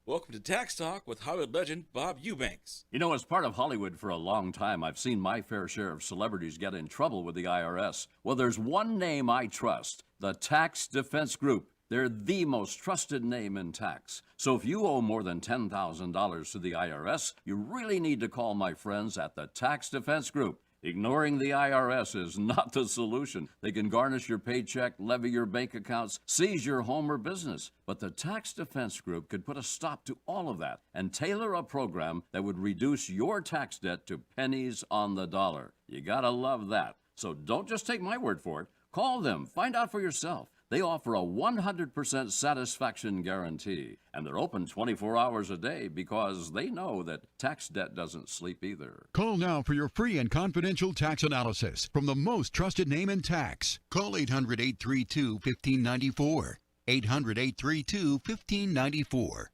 Welcome to Tax Talk with Hollywood legend Bob Eubanks. You know, as part of Hollywood for a long time, I've seen my fair share of celebrities get in trouble with the IRS. Well, there's one name I trust, the Tax Defense Group. They're the most trusted name in tax. So if you owe more than $10,000 to the IRS, you really need to call my friends at the Tax Defense Group. Ignoring the IRS is not the solution. They can garnish your paycheck, levy your bank accounts, seize your home or business. But the Tax Defense Group could put a stop to all of that and tailor a program that would reduce your tax debt to pennies on the dollar. You gotta love that. So don't just take my word for it. Call them. Find out for yourself. They offer a 100% satisfaction guarantee, and they're open 24 hours a day because they know that tax debt doesn't sleep either. Call now for your free and confidential tax analysis from the most trusted name in tax. Call 800-832-1594. 800-832-1594.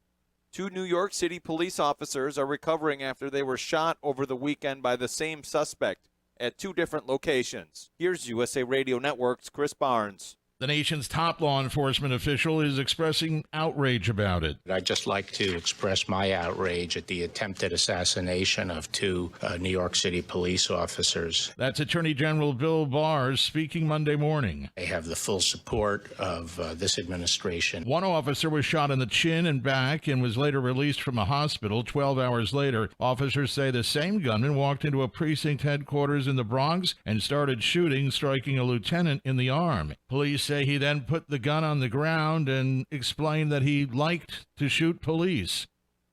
2 New York City police officers are recovering after they were shot over the weekend by the same suspect at 2 different locations. Here's USA Radio Network's Chris Barnes. The nation's top law enforcement official is expressing outrage about it. I'd just like to express my outrage at the attempted assassination of 2 New York City police officers. That's Attorney General Bill Barr speaking Monday morning. They have the full support of this administration. One officer was shot in the chin and back and was later released from a hospital 12 hours later. Officers say the same gunman walked into a precinct headquarters in the Bronx and started shooting, striking a lieutenant in the arm. Police say he then put the gun on the ground and explained that he liked to shoot police.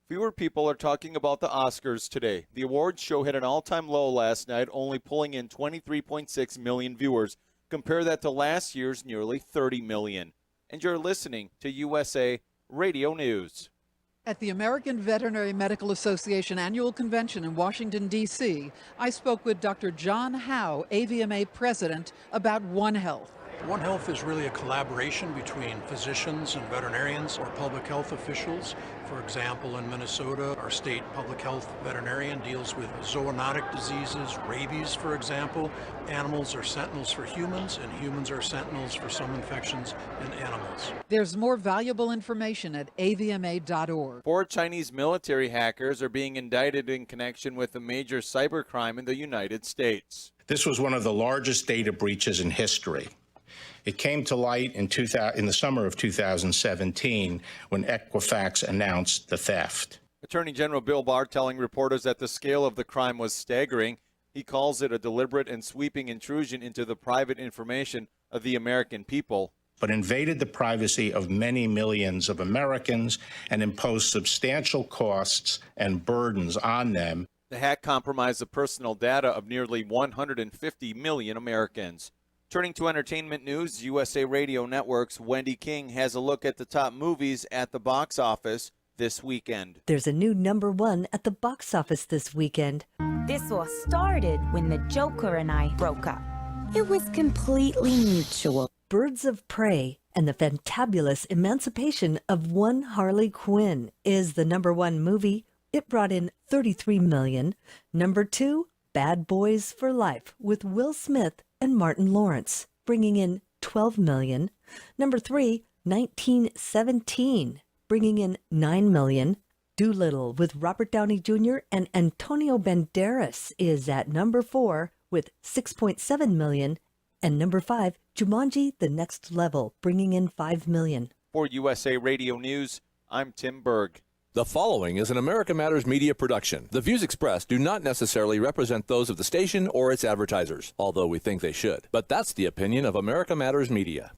Fewer people are talking about the Oscars today. The awards show hit an all-time low last night, only pulling in 23.6 million viewers. Compare that to last year's nearly 30 million. And you're listening to USA Radio News. At the American Veterinary Medical Association annual convention in Washington, D.C., I spoke with Dr. John Howe, AVMA president, about One Health. One Health is really a collaboration between physicians and veterinarians or public health officials. For example, in Minnesota, our state public health veterinarian deals with zoonotic diseases, rabies, for example. Animals are sentinels for humans, and humans are sentinels for some infections in animals. There's more valuable information at avma.org. 4 Chinese military hackers are being indicted in connection with a major cybercrime in the United States. This was one of the largest data breaches in history. It came to light in the summer of 2017 when Equifax announced the theft. Attorney General Bill Barr telling reporters that the scale of the crime was staggering. He calls it a deliberate and sweeping intrusion into the private information of the American people. But invaded the privacy of many millions of Americans and imposed substantial costs and burdens on them. The hack compromised the personal data of nearly 150 million Americans. Turning to entertainment news, USA Radio Network's Wendy King has a look at the top movies at the box office this weekend. There's a new #1 at the box office this weekend. This all started when the Joker and I broke up. It was completely mutual. Birds of Prey and the Fantabulous Emancipation of One Harley Quinn is the #1 movie. It brought in $33 million. #2, Bad Boys for Life with Will Smith and Martin Lawrence, bringing in $12 million. #3, 1917, bringing in $9 million. Doolittle with Robert Downey Jr. and Antonio Banderas is at #4 with $6.7 million. And #5, Jumanji: The Next Level, bringing in $5 million. For USA Radio News, I'm Tim Berg. The following is an America Matters media production. The views expressed do not necessarily represent those of the station or its advertisers, although we think they should. But that's the opinion of America Matters Media.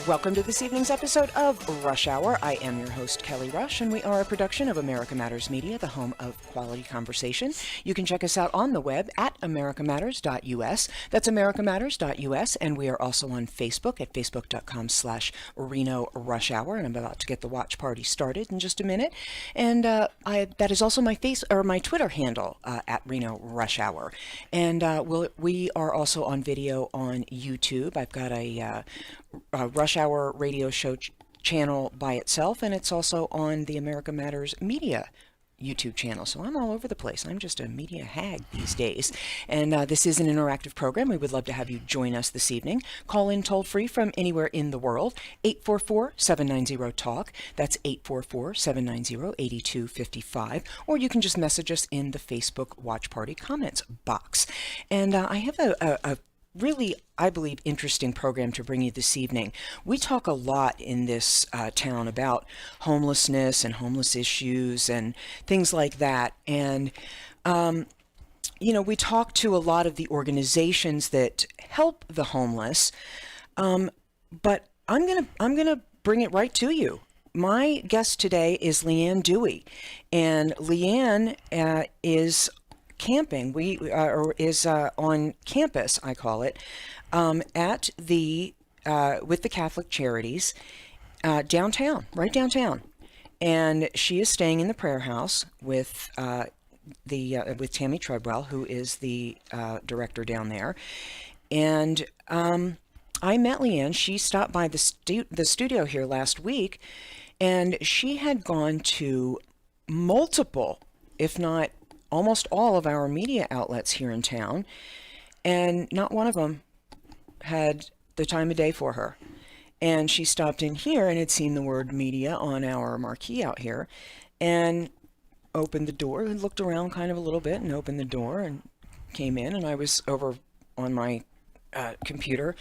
Welcome to this evening's episode of Rush Hour. I am your host, Kelly Rush, and we are a production of America Matters Media, the home of quality conversation. You can check us out on the web at americamatters.us. That's americamatters.us, and we are also on Facebook at facebook.com/Reno Rush Hour, and I'm about to get the watch party started in just a minute. And that is also my Twitter handle at Reno Rush Hour. And we are also on video on YouTube. I've got a Rush Hour radio show channel by itself, and it's also on the America Matters Media YouTube channel. So I'm all over the place. I'm just a media hag these days. And this is an interactive program. We would love to have you join us this evening. Call in toll free from anywhere in the world, 844-790-TALK. That's 844-790-8255. Or you can just message us in the Facebook Watch Party comments box. And I have a really, I believe, interesting program to bring you this evening. We talk a lot in this town about homelessness and homeless issues and things like that. And, we talk to a lot of the organizations that help the homeless. But I'm gonna bring it right to you. My guest today is Leanne Dewey, and Leanne is camping. Is on campus, I call it, at the with the Catholic Charities downtown, right downtown, and she is staying in the prayer house with with Tammy Treadwell, who is the director down there, and I met Leanne. She stopped by the studio here last week, and she had gone to multiple, if not almost all of our media outlets here in town, and not one of them had the time of day for her. And she stopped in here and had seen the word media on our marquee out here, and opened the door and looked around kind of a little bit and opened the door and came in, and I was over on my computer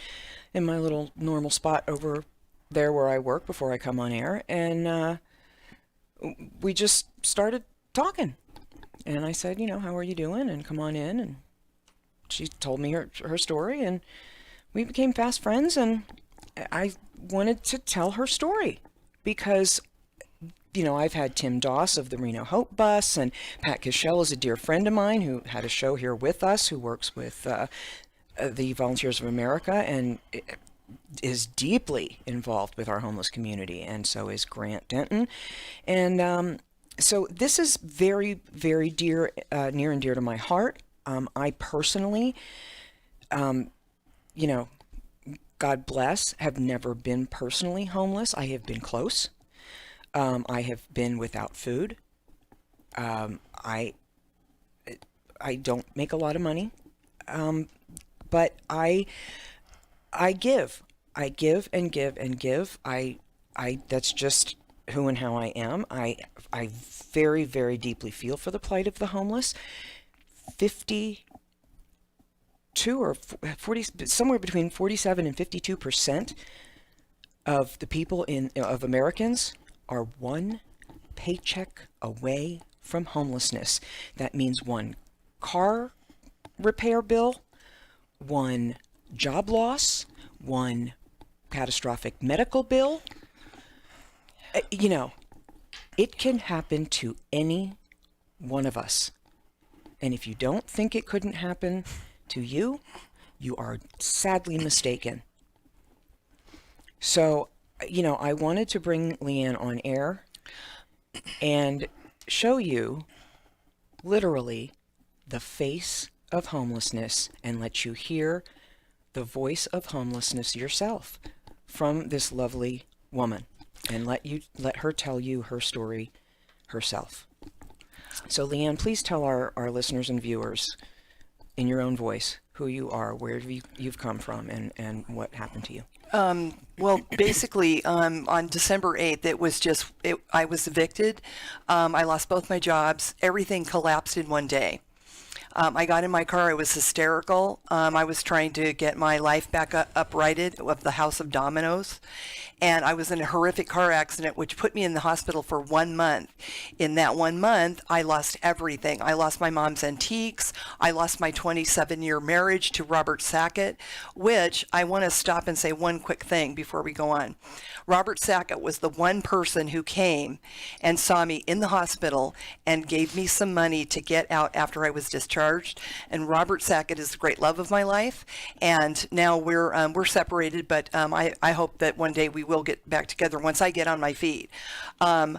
in my little normal spot over there where I work before I come on air, and we just started talking. And I said, how are you doing? And come on in. And she told me her story, and we became fast friends. And I wanted to tell her story because, I've had Tim Doss of the Reno Hope Bus, and Pat Cashell is a dear friend of mine who had a show here with us, who works with the Volunteers of America and is deeply involved with our homeless community. And so is Grant Denton. And so this is very, very near and dear to my heart. I personally, God bless, have never been personally homeless. I have been close. I have been without food. I don't make a lot of money, but I give. I give and give and give. I that's just who and how I am. I very, very deeply feel for the plight of the homeless. 52 or 40, somewhere between 47 and 52% of the people of Americans are one paycheck away from homelessness. That means one car repair bill, one job loss, one catastrophic medical bill. It can happen to any one of us. And if you don't think it couldn't happen to you, you are sadly mistaken. So, I wanted to bring Leanne on air and show you literally the face of homelessness and let you hear the voice of homelessness yourself from this lovely woman, and let her tell you her story herself. So Leanne, please tell our listeners and viewers in your own voice who you are, where you've come from, and what happened to you. Well, basically, on December 8th, I was evicted. I lost both my jobs. Everything collapsed in one day. I got in my car. I was hysterical. I was trying to get my life back uprighted of the House of Dominoes. And I was in a horrific car accident, which put me in the hospital for 1 month. In that 1 month, I lost everything. I lost my mom's antiques. I lost my 27-year marriage to Robert Sackett, which I want to stop and say one quick thing before we go on. Robert Sackett was the one person who came and saw me in the hospital and gave me some money to get out after I was discharged. And Robert Sackett is the great love of my life. And now we're separated, but I hope that one day we will get back together once I get on my feet. I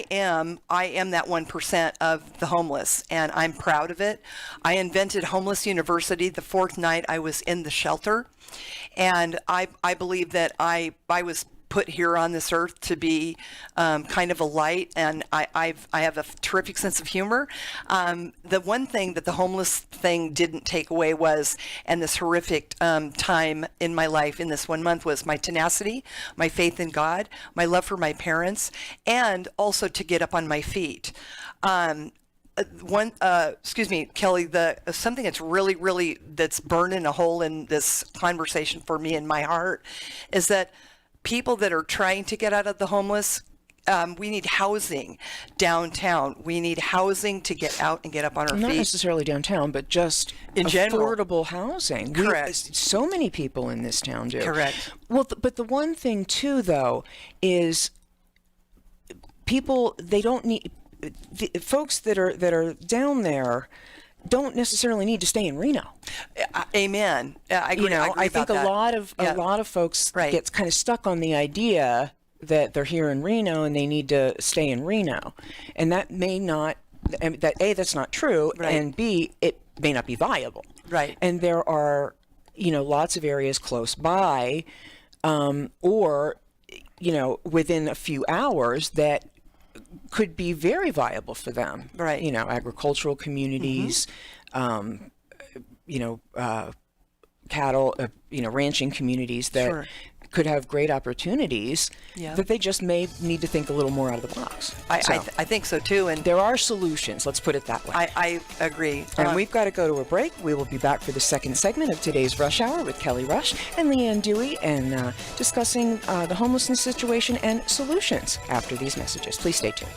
am that 1% of the homeless, and I'm proud of it. I invented Homeless University the fourth night I was in the shelter, and I believe that I was put here on this earth to be kind of a light, and I have a terrific sense of humor. The one thing that the homeless thing didn't take away was, and this horrific time in my life in this 1 month, was my tenacity, my faith in God, my love for my parents, and also to get up on my feet. Excuse me, Kelly, something that's really that's burning a hole in this conversation for me in my heart is that people that are trying to get out of the homeless, we need housing downtown. We need housing to get out and get up on our feet. Not necessarily downtown, but just in affordable housing. Correct. So many people in this town do. Correct. Well, but the one thing too, though, is people, they don't need, the folks that are down there don't necessarily need to stay in Reno. Amen. I agree. I think a lot of folks get kind of stuck on the idea that they're here in Reno and they need to stay in Reno, and that may not. That A, that's not true, and B, it may not be viable. Right. And there are, lots of areas close by, or, within a few hours that could be very viable for them. Right. Agricultural communities, cattle, ranching communities that could have great opportunities that they just may need to think a little more out of the box. I think so too. And there are solutions, let's put it that way. I agree. And we've got to go to a break. We will be back for the second segment of today's Rush Hour with Kelly Rush and Leanne Dewey, and discussing the homelessness situation and solutions after these messages. Please stay tuned.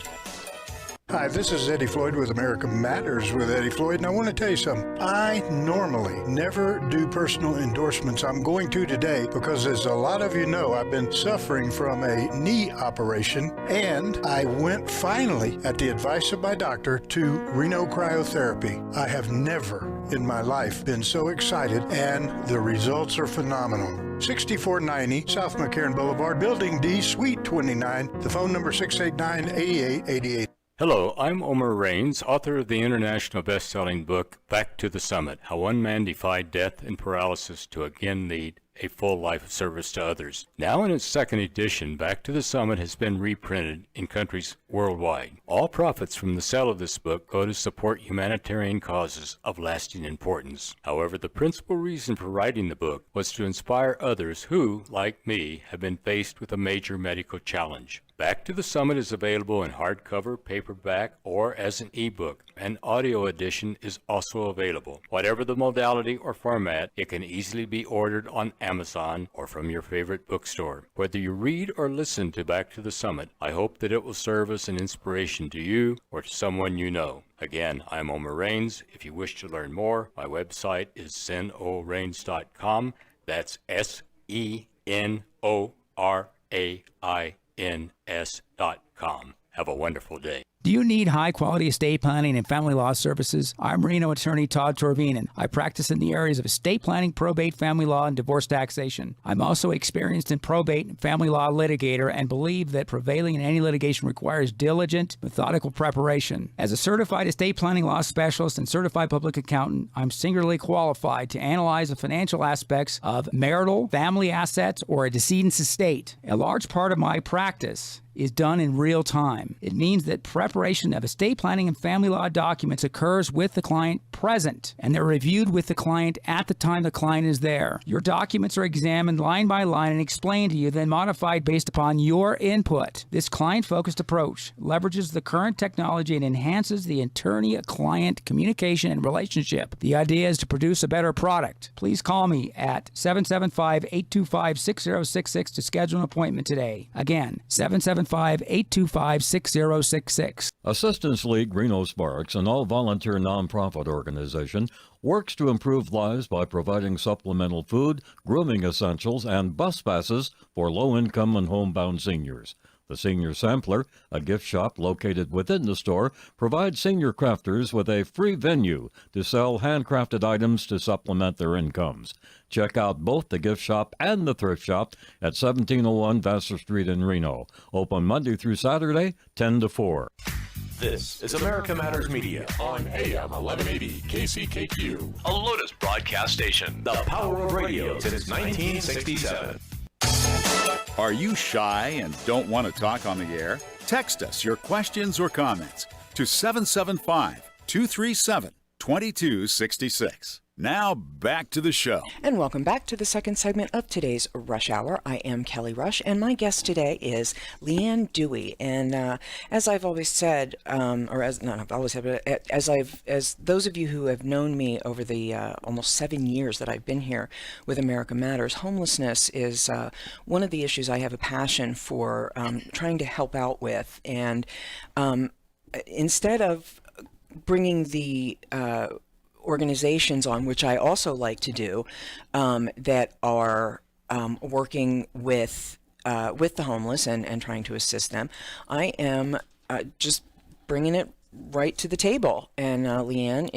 Hi, this is Eddie Floyd with America Matters with Eddie Floyd, and I want to tell you something. I normally never do personal endorsements. I'm going to today because, as a lot of you know, I've been suffering from a knee operation, and I went finally, at the advice of my doctor, to Reno Cryotherapy. I have never in my life been so excited, and the results are phenomenal. 6490 South McCarran Boulevard, Building D, Suite 29. The phone number 689-8888. Hello, I'm Omar Raines, author of the international best-selling book, Back to the Summit, How One Man Defied Death and Paralysis to Again Lead a Full Life of Service to Others. Now in its second edition, Back to the Summit has been reprinted in countries worldwide. All profits from the sale of this book go to support humanitarian causes of lasting importance. However, the principal reason for writing the book was to inspire others who, like me, have been faced with a major medical challenge. Back to the Summit is available in hardcover, paperback, or as an ebook. An audio edition is also available. Whatever the modality or format, it can easily be ordered on Amazon or from your favorite bookstore. Whether you read or listen to Back to the Summit, I hope that it will serve as an inspiration to you or to someone you know. Again, I'm Omar Raines. If you wish to learn more, my website is senorains.com. That's SENORAINS.com. Have a wonderful day. Do you need high-quality estate planning and family law services? I'm Reno attorney Todd Torvinen. I practice in the areas of estate planning, probate, family law, and divorce taxation. I'm also experienced in probate and family law litigator and believe that prevailing in any litigation requires diligent, methodical preparation. As a certified estate planning law specialist and certified public accountant, I'm singularly qualified to analyze the financial aspects of marital, family assets, or a decedent's estate. A large part of my practice is done in real time. It means that preparation of estate planning and family law documents occurs with the client present, and they're reviewed with the client at the time the client is there. Your documents are examined line by line and explained to you, then modified based upon your input. This client-focused approach leverages the current technology and enhances the attorney-client communication and relationship. The idea is to produce a better product. Please call me at 775-825-6066 to schedule an appointment today. Again, 775-825-6066. Assistance League Reno Sparks, an all-volunteer nonprofit organization, works to improve lives by providing supplemental food, grooming essentials, and bus passes for low-income and homebound seniors. The Senior Sampler, a gift shop located within the store, provides senior crafters with a free venue to sell handcrafted items to supplement their incomes. Check out both the gift shop and the thrift shop at 1701 Vassar Street in Reno. Open Monday through Saturday, 10 to 4. This is America Matters Media on AM 1180 KCKQ, a Lotus broadcast station, the power of radio since 1967. Are you shy and don't want to talk on the air? Text us your questions or comments to 775-237-2266. Now back to the show. And welcome back to the second segment of today's Rush Hour. I am Kelly Rush, and my guest today is Leanne Dewey. And as I've always said, as those of you who have known me over the almost 7 years that I've been here with America Matters, homelessness is one of the issues I have a passion for trying to help out with. And instead of bringing the organizations on, which I also like to do, that are working with the homeless and trying to assist them, I am just bringing it right to the table. And Leanne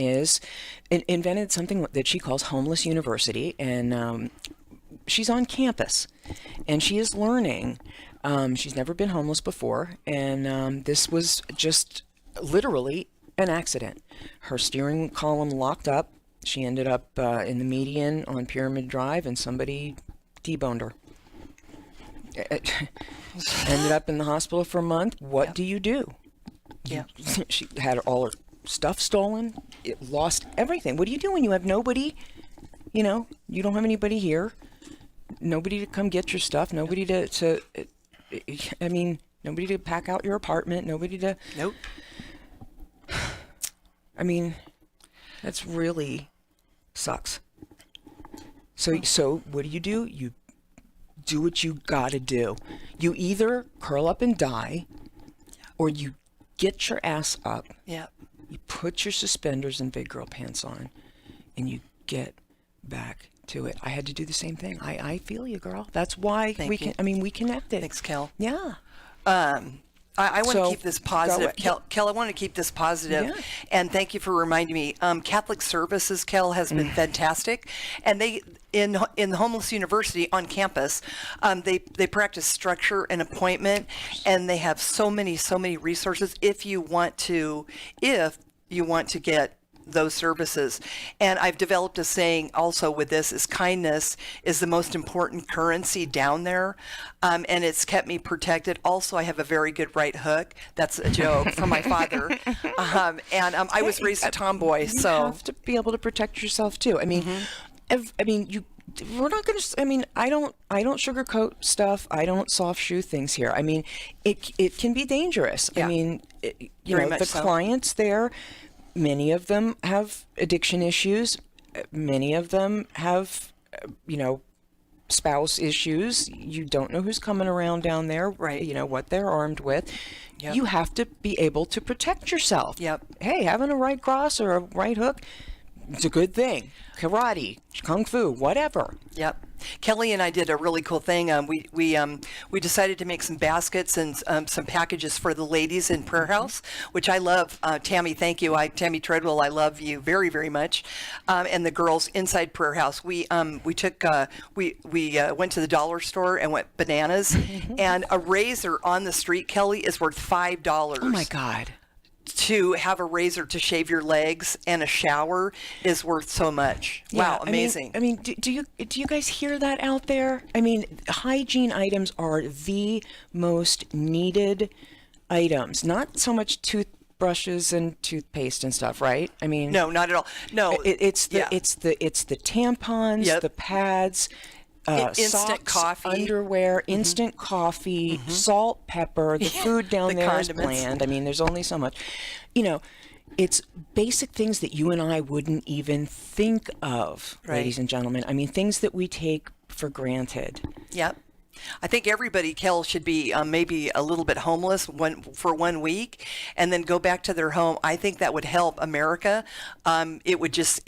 invented something that she calls Homeless University, and she's on campus, and she is learning. She's never been homeless before, and this was just literally an accident. Her steering column locked up. She ended up in the median on Pyramid Drive, and somebody T-boned her. Ended up in the hospital for a month. What do you do? Yeah. She had all her stuff stolen. It lost everything. What do you do when you have nobody? You know, you don't have anybody here. Nobody to come get your stuff. Nobody nobody to pack out your apartment. Nobody to... Nope. I mean, that's really sucks. So what do? You do what you gotta do. You either curl up and die, or you get your ass up. Yeah. You put your suspenders and big girl pants on, and you get back to it. I had to do the same thing. I feel you, girl. That's why we connected. Thanks, Kel. Yeah. I want to So, keep this positive. go Kel, I want to keep this positive. Yeah. And thank you for reminding me. Catholic Services, Kel, has been fantastic. And they, in the Homeless University on campus, they practice structure and appointment, and they have so many resources if you want to get those services. And I've developed a saying also with this is kindness is the most important currency down there. And it's kept me protected. Also, I have a very good right hook. That's a joke from my father. I was raised a tomboy, so you have to be able to protect yourself too. I mean, we're not going to. I mean, I don't sugarcoat stuff. I don't soft shoe things here. I mean, it can be dangerous. Yeah. I mean, Very much the so. clients there. Many of them have addiction issues. Many of them have, spouse issues. You don't know who's coming around down there. Right. You know what they're armed with. Yep. You have to be able to protect yourself. Yep. Hey, having a right cross or a right hook, it's a good thing. Karate, kung fu, whatever. Yep. Kelly and I did a really cool thing. We decided to make some baskets and some packages for the ladies in Prayer House, which I love. Tammy, thank you. Tammy Treadwell, I love you very, very much. And the girls inside Prayer House, we went to the dollar store and went bananas. And a razor on the street, Kelly, is worth $5. Oh my God. To have a razor to shave your legs and a shower is worth so much. Wow, amazing. I mean, do you guys hear that out there? I mean, hygiene items are the most needed items. Not so much toothbrushes and toothpaste and stuff, right? I mean, no, not at all. No, it's the tampons, Yep. the pads. Instant socks, coffee, underwear, instant coffee, salt, pepper, the food down the there is condiments. bland. I mean, there's only so much. It's basic things that you and I wouldn't even think of, Right. ladies and gentlemen. I mean, things that we take for granted. Yep. I think everybody, Kel, should be maybe a little bit homeless for 1 week and then go back to their home. I think that would help America. It would just...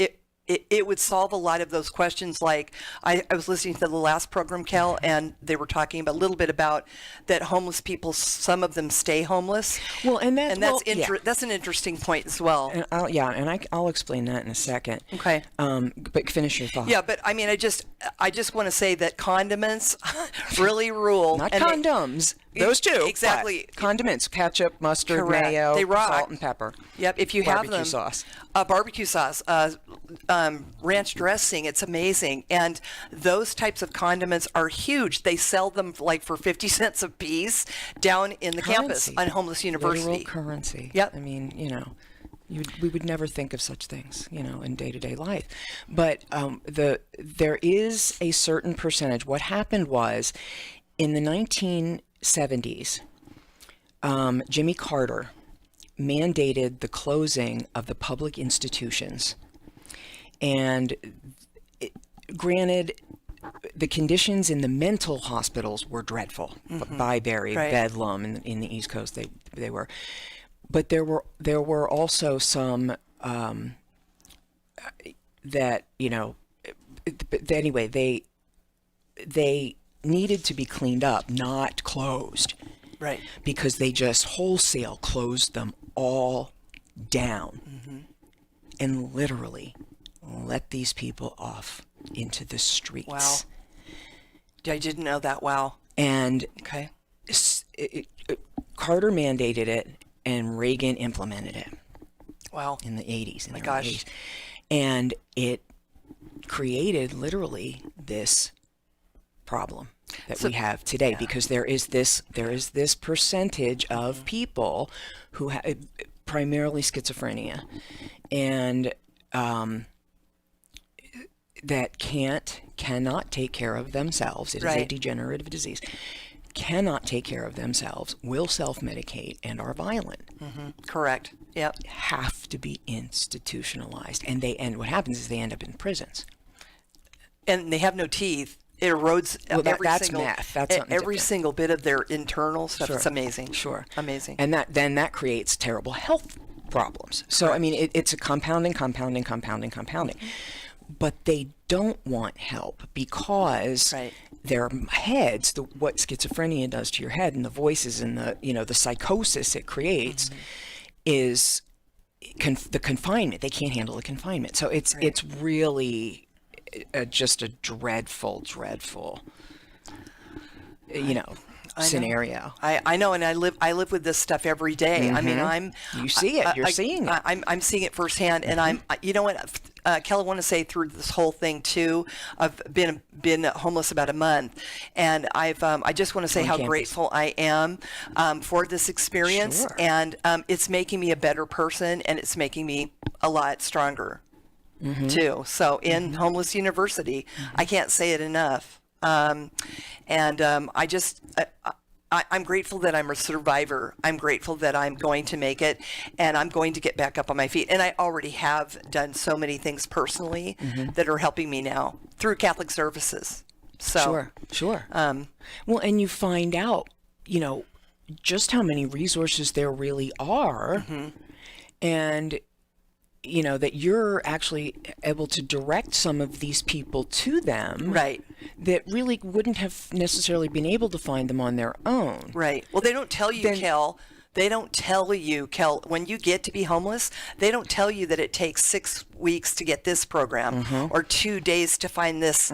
It would solve a lot of those questions. Like I was listening to the last program, Kel, and they were talking a little bit about that homeless people, some of them stay homeless. Well, that's an interesting point as well. And I'll explain that in a second. Okay. But finish your thought. Yeah, but I mean, I just want to say that condiments really rule. Not And condoms. Those two. Exactly. But condiments, ketchup, mustard, Correct. mayo, They rock. salt, and pepper. Yep, if you Barbecue have them. sauce. Barbecue sauce, ranch dressing, it's amazing. And those types of condiments are huge. They sell them like for 50 cents a piece down in the campus on Homeless University. Literal currency. Yep. I mean, we would never think of such things, in day-to-day life. But there is a certain percentage. What happened was, in the 1970s, Jimmy Carter mandated the closing of the public institutions. And granted, the conditions in the mental hospitals were dreadful. Byberry, Bedlam, in the East Coast, they were. But there were also some that anyway, they needed to be cleaned up, not closed. Right. Because they just wholesale closed them all down and literally let these people off into the streets. Wow. I didn't know that. Wow. And okay. Carter mandated it and Reagan implemented it. Wow. In the 80s. My gosh. 80s. And it created literally this problem that we have today, because there is this percentage of people who have primarily schizophrenia and that cannot take care of themselves. It is a degenerative disease. Cannot take care of themselves, will self-medicate, and are violent. Correct. Yep. Have to be institutionalized, and what happens is they end up in prisons. And they have no teeth. It erodes that's single meth. That's something every different. single bit of their internal stuff. Sure. It's amazing. Sure. Amazing. And that creates terrible health problems. So I mean, it's a compounding. But they don't want help because their heads, what schizophrenia does to your head, and the voices and the psychosis it creates, is the confinement. They can't handle the confinement. So it's really just a dreadful, scenario. I know, and I live with this stuff every day. I mean, you see it. You're seeing it. I'm seeing it firsthand, and you know what, Kelly, I want to say through this whole thing too. I've been homeless about a month, and I just want to say how grateful I am for this experience, and it's making me a better person, and it's making me a lot stronger too. So in Homeless University, I can't say it enough. I'm grateful that I'm a survivor. I'm grateful that I'm going to make it, and I'm going to get back up on my feet. And I already have done so many things personally that are helping me now through Catholic Services. So Sure. Well, and you find out, just how many resources there really are, and that you're actually able to direct some of these people to them. Right. That really wouldn't have necessarily been able to find them on their own. Right. Well, they don't tell you, Kel. They don't tell you, Kel, when you get to be homeless, they don't tell you that it takes 6 weeks to get this program or 2 days to find this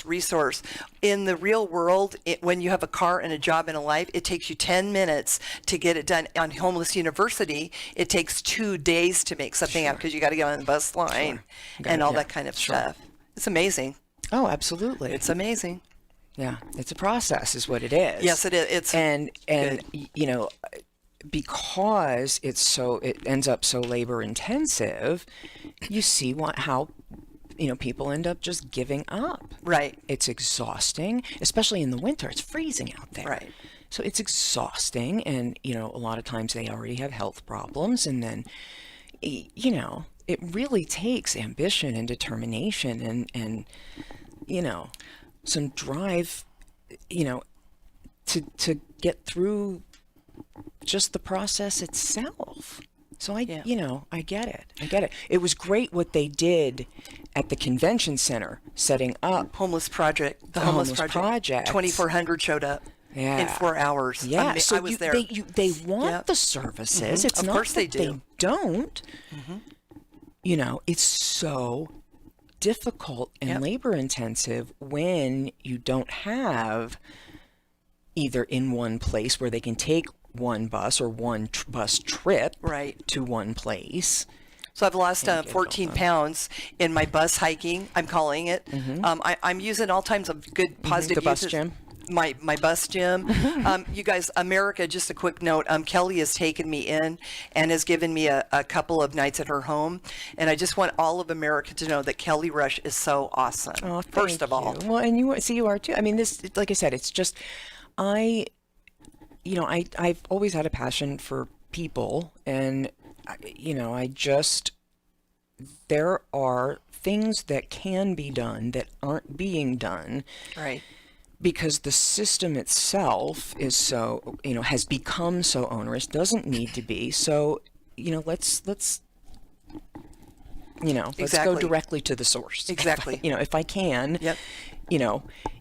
resource. In the real world, when you have a car and a job and a life, it takes you 10 minutes to get it done. On Homeless University, it takes 2 days to make something out because you got to get on the bus line and all that kind of stuff. It's amazing. Oh, absolutely. It's amazing. Yeah, it's a process is what it is. Yes, it is. It's and because it ends up so labor intensive, you see how people end up just giving up. Right. It's exhausting, especially in the winter. It's freezing out there. Right. So it's exhausting, and a lot of times they already have health problems, and then it really takes ambition and determination and some drive to get through just the process itself. So I get it. It was great what they did at the convention center, setting up the Homeless Project. 2,400 showed up in 4 hours. Yeah, so I was there. They want the services. It's of not course that they they don't. It's so difficult and labor intensive when you don't have either in one place where they can take one bus or one bus trip to one place. So I've lost 14 pounds in my bus hiking, I'm calling it. I'm using all kinds of good positive The bus uses. gym. My bus gym. You guys, America, just a quick note, Kelly has taken me in and has given me a couple of nights at her home. And I just want all of America to know that Kelly Rush is so awesome, Oh, first of all. well, and you are too. I mean, this, like I said, it's just, I've always had a passion for people, and there are things that can be done that aren't being done. Right. Because the system itself is so, has become so onerous, doesn't need to be. So, let's go Exactly. directly to the source. Exactly. If I can, Yep.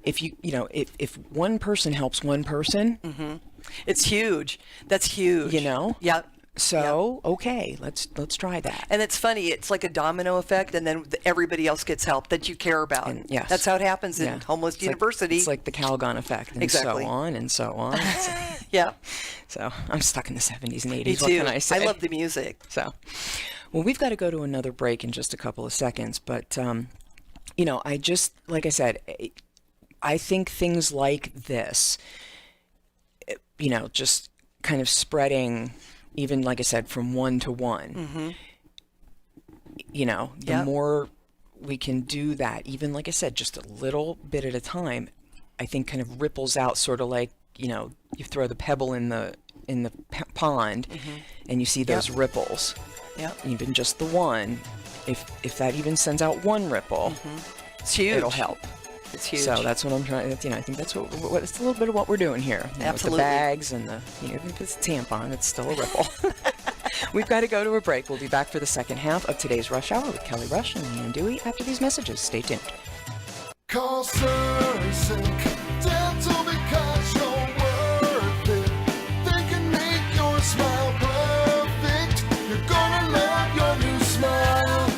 if one person helps one person, It's huge. That's huge. Yep. So, okay, let's try that. And it's funny, it's like a domino effect, and then everybody else gets help that you care about. Yes. That's how it happens in Yeah. Homeless It's University. It's like the Calgon effect, and Exactly. so on and so on. Yeah. So I'm stuck in the 70s and 80s. Me What too. can I say? I love the music. So, well, we've got to go to another break in just a couple of seconds, but I just, like I said, I think things like this, just kind of spreading, even like I said, from one to one. The more we can do that, even like I said, just a little bit at a time, I think kind of ripples out, sort of like, you throw the pebble in the pond and you see those ripples. Even just the one, if that even sends out one ripple, It's huge. it'll help. It's huge. So that's what I'm trying. I think that's what it's a little bit of what we're doing here. With Absolutely. the bags and the, if it's a tampon, it's still a ripple. We've got to go to a break. We'll be back for the second half of today's Rush Hour with Kelly Rush and Leanne Dewey after these messages. Stay tuned. Call Sursec Dental because you're worth it. They can make your smile perfect. You're gonna love your new smile.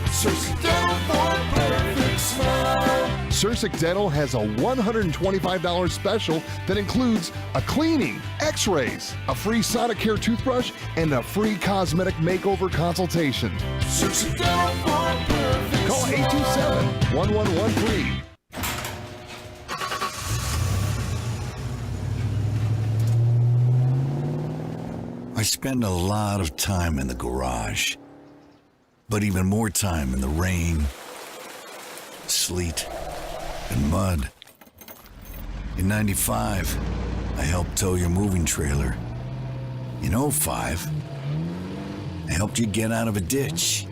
Sursec Dental for a perfect smile. Sursec Dental has a $125 special that includes a cleaning, x-rays, a free Sonicare toothbrush, and a free cosmetic makeover consultation. Sursec Dental for a perfect Call smile. 827-1113. I spend a lot of time in the garage, but even more time in the rain, sleet, and mud. In '95, I helped tow your moving trailer. In '05, I helped you get out of a ditch.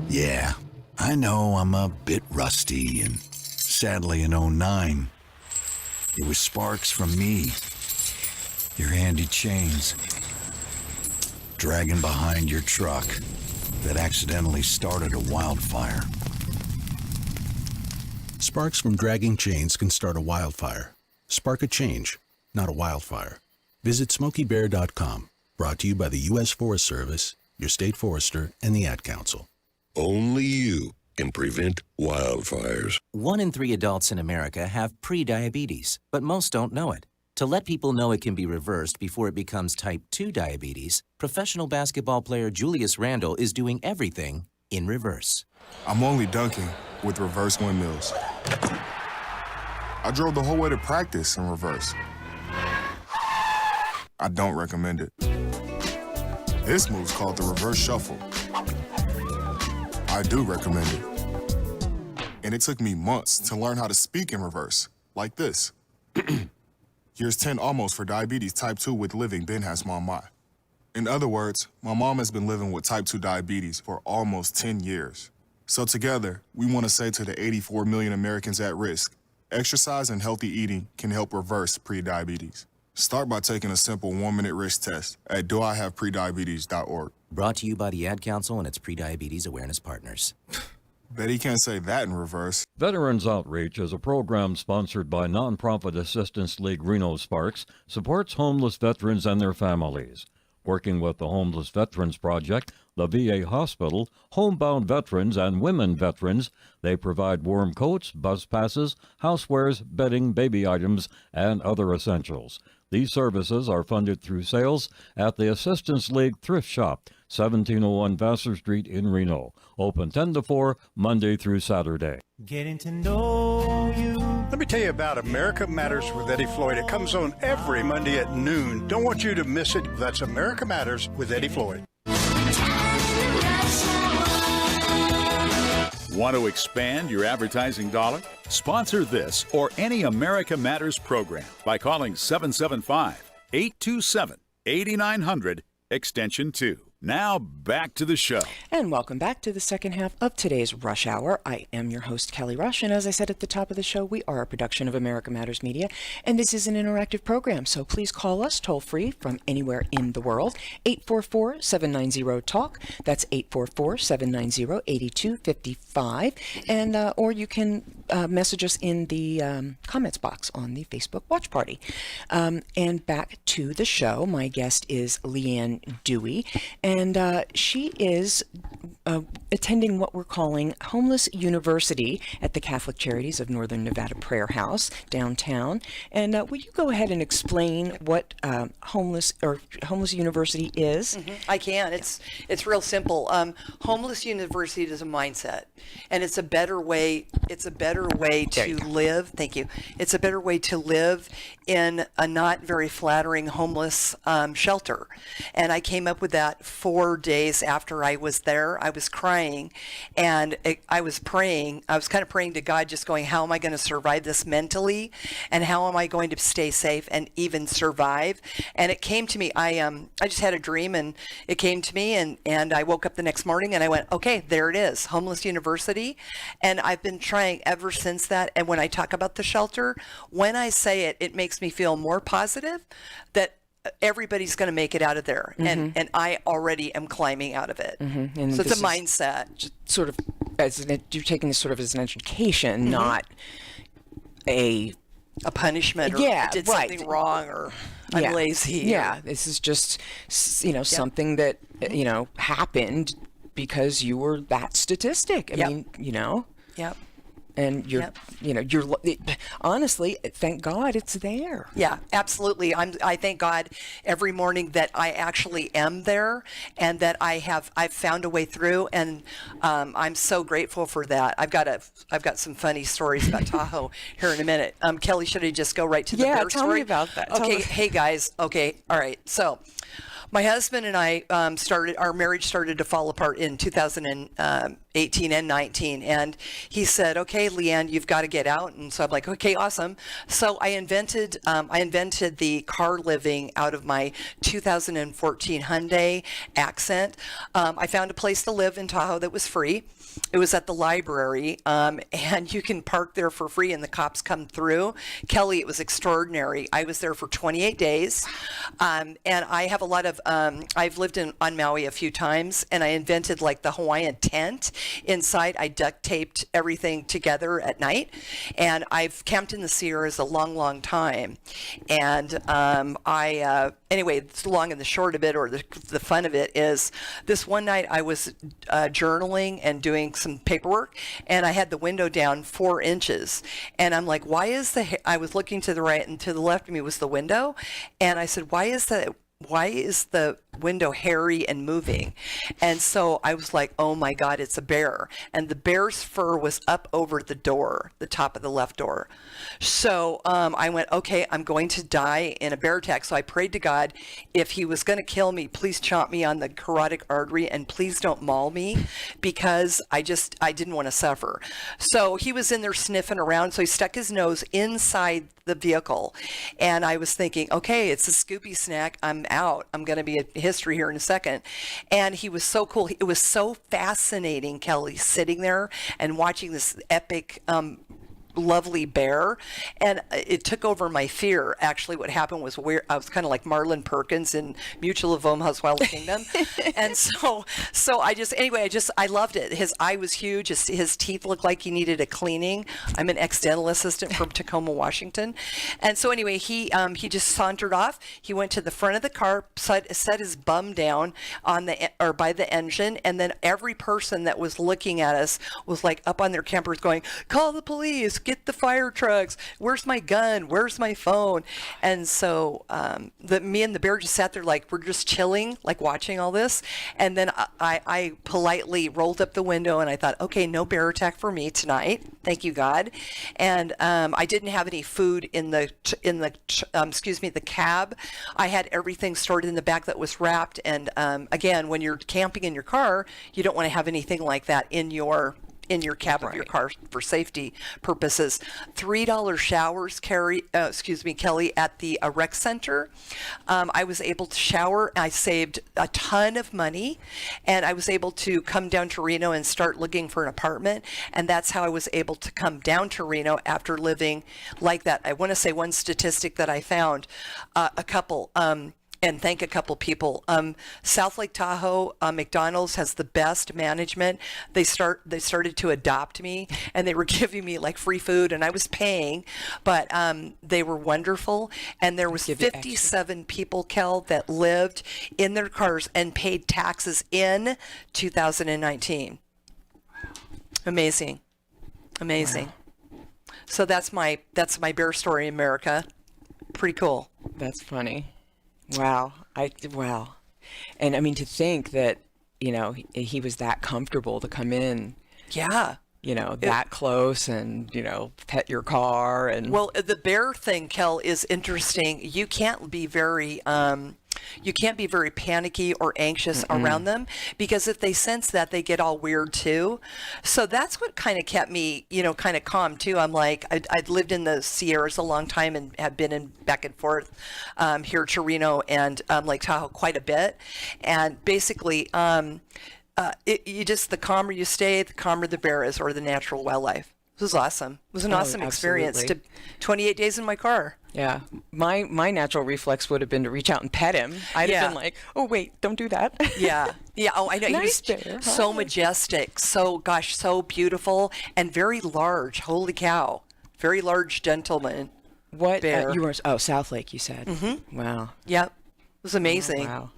Yeah, I know I'm a bit rusty, and sadly in '09, it was sparks from me, your handy chains, dragging behind your truck that accidentally started a wildfire. Sparks from dragging chains can start a wildfire. Spark a change, not a wildfire. Visit SmokeyBear.com. Brought to you by the U.S. Forest Service, your state forester, and the Ad Council. Only you can prevent wildfires. 1 in 3 adults in America have pre-diabetes, but most don't know it. To let people know it can be reversed before it becomes type 2 diabetes, professional basketball player Julius Randle is doing everything in reverse. I'm only dunking with reverse windmills. I drove the whole way to practice in reverse. I don't recommend it. This move's called the reverse shuffle. I do recommend it. And it took me months to learn how to speak in reverse, like this. Here's 10 almost for diabetes type 2 with living Ben has mom my. In other words, my mom has been living with type 2 diabetes for almost 10 years. So together, we want to say to the 84 million Americans at risk, exercise and healthy eating can help reverse prediabetes. Start by taking a simple 1-minute risk test at doihaveprediabetes.org. Brought to you by the Ad Council and its pre-diabetes awareness partners. Bet he can't say that in reverse. Veterans Outreach is a program sponsored by Nonprofit Assistance League Reno Sparks, supports homeless veterans and their families. Working with the Homeless Veterans Project, the VA Hospital, homebound veterans, and women veterans, they provide warm coats, bus passes, housewares, bedding, baby items, and other essentials. These services are funded through sales at the Assistance League Thrift Shop, 1701 Vassar Street in Reno. Open 10 to 4, Monday through Saturday. Getting to know you. Let me tell you about America Matters with Eddie Floyd. It comes on every Monday at noon. Don't want you to miss it. That's America Matters with Eddie Floyd. Want to expand your advertising dollar? Sponsor this or any America Matters program by calling 775-827-8900, extension 2. Now back to the show. And welcome back to the second half of today's Rush Hour. I am your host, Kelly Rush, and as I said at the top of the show, we are a production of America Matters Media, and this is an interactive program, so please call us toll-free from anywhere in the world, 844-790-TALK. That's 844-790-8255, and or you can message us in the comments box on the Facebook Watch Party. And back to the show, my guest is Leanne Dewey, and she is attending what we're calling Homeless University at the Catholic Charities of Northern Nevada Prayer House downtown. And will you go ahead and explain what Homeless University is? Mm-hmm. I can. It's real simple. Homeless University is a mindset, and it's a better way. It's a better way to live. Thank you. It's a better way to live in a not very flattering homeless shelter. And I came up with that 4 days after I was there. I was crying, and I was praying. I was kind of praying to God, just going, how am I going to survive this mentally, and how am I going to stay safe and even survive? And it came to me. I just had a dream, and it came to me, and I woke up the next morning, and I went, okay, there it is, Homeless University. And I've been trying ever since that. And when I talk about the shelter, when I say it, it makes me feel more positive that everybody's going to make it out of there. Mm-hmm. And I already am climbing out of it. Mm-hmm. And so it's a mindset. Sort of, you're taking this sort of as an education, not a punishment, or yeah, I did right. something wrong, or I'm lazy. Yeah, this is just, something that, happened because you were that statistic. I mean, Yep. And you're honestly, thank God it's there. Yeah, absolutely. I thank God every morning that I actually am there, and that I've found a way through, and I'm so grateful for that. I've got some funny stories about Tahoe here in a minute. Kelly, should I just go right to the bear tell story? me about that. Okay, hey guys. Okay, all right. So, my husband and I our marriage started to fall apart in 2018 and 19. And he said, okay, Leanne, you've got to get out. And so I'm like, okay, awesome. So I invented the car living out of my 2014 Hyundai Accent. I found a place to live in Tahoe that was free. It was at the library, and you can park there for free, and the cops come through. Kelly, it was extraordinary. I was there for 28 days, and I have a lot of, I've lived on Maui a few times, and I invented like the Hawaiian tent inside. I duct taped everything together at night, and I've camped in the Sierras a long, long time. And anyway, the long and the short of it, or the fun of it, is this one night I was journaling and doing some paperwork, and I had the window down 4 inches, and I'm like, why is I was looking to the right, and to the left of me was the window, and I said, why is the window hairy and moving? And so I was like, oh my God, it's a bear. And the bear's fur was up over the door, the top of the left door. So I went, okay, I'm going to die in a bear attack. So I prayed to God, if he was going to kill me, please chomp me on the carotid artery, and please don't maul me, because I didn't want to suffer. So he was in there sniffing around. So he stuck his nose inside the vehicle, and I was thinking, okay, it's a Scoopy snack. I'm out. I'm going to be a history here in a second. And he was so cool. It was so fascinating, Kelly, sitting there and watching this epic lovely bear, and it took over my fear. Actually, what happened was I was kind of like Marlon Perkins in Mutual of Omaha's Wild Kingdom, and so I loved it. His eye was huge. His teeth looked like he needed a cleaning. I'm an ex-dental assistant from Tacoma, Washington, and so anyway, he just sauntered off. He went to the front of the car, set his bum down by the engine, and then every person that was looking at us was like up on their campers going, "Call the police! Get the fire trucks! Where's my gun? Where's my phone?" And so me and the bear just sat there like we're just chilling, like watching all this. And then I politely rolled up the window and I thought, okay, no bear attack for me tonight. Thank you, God. And I didn't have any food in the cab. I had everything stored in the back that was wrapped. And again, when you're camping in your car, you don't want to have anything like that in your cab of your car for safety purposes. $3 showers, Kelly, at the rec center. I was able to shower. I saved a ton of money, and I was able to come down to Reno and start looking for an apartment. And that's how I was able to come down to Reno after living like that. I want to say one statistic that I found, and thank a couple people. South Lake Tahoe, McDonald's has the best management. They started to adopt me, and they were giving me like free food, and I was paying, but they were wonderful. And there was 57 people, Kel, that lived in their cars and paid taxes in 2019. Amazing. Wow. So that's my bear story, America. Pretty cool. That's funny. Wow. And I mean, to think that, he was that comfortable to come in. Yeah. That close and, pet your car. And well, the bear thing, Kel, is interesting. You can't be very panicky or anxious around them, because if they sense that, they get all weird too. So that's what kind of kept me, kind of calm too. I'm like, I'd lived in the Sierras a long time and have been back and forth here to Reno and Lake Tahoe quite a bit. And basically, the calmer you stay, the calmer the bear is, or the natural wildlife. It was awesome. It was an awesome experience. 28 days in my car. Yeah. My natural reflex would have been to reach out and pet him. I'd have been like, oh, wait, don't do that. Yeah. Oh, I know. Nice He was bear. so majestic. So beautiful and very large. Holy cow. Very large gentleman. What? Bear. You were, South Lake, you said. Mm-hmm. Wow. Yep. It was amazing. Oh, wow.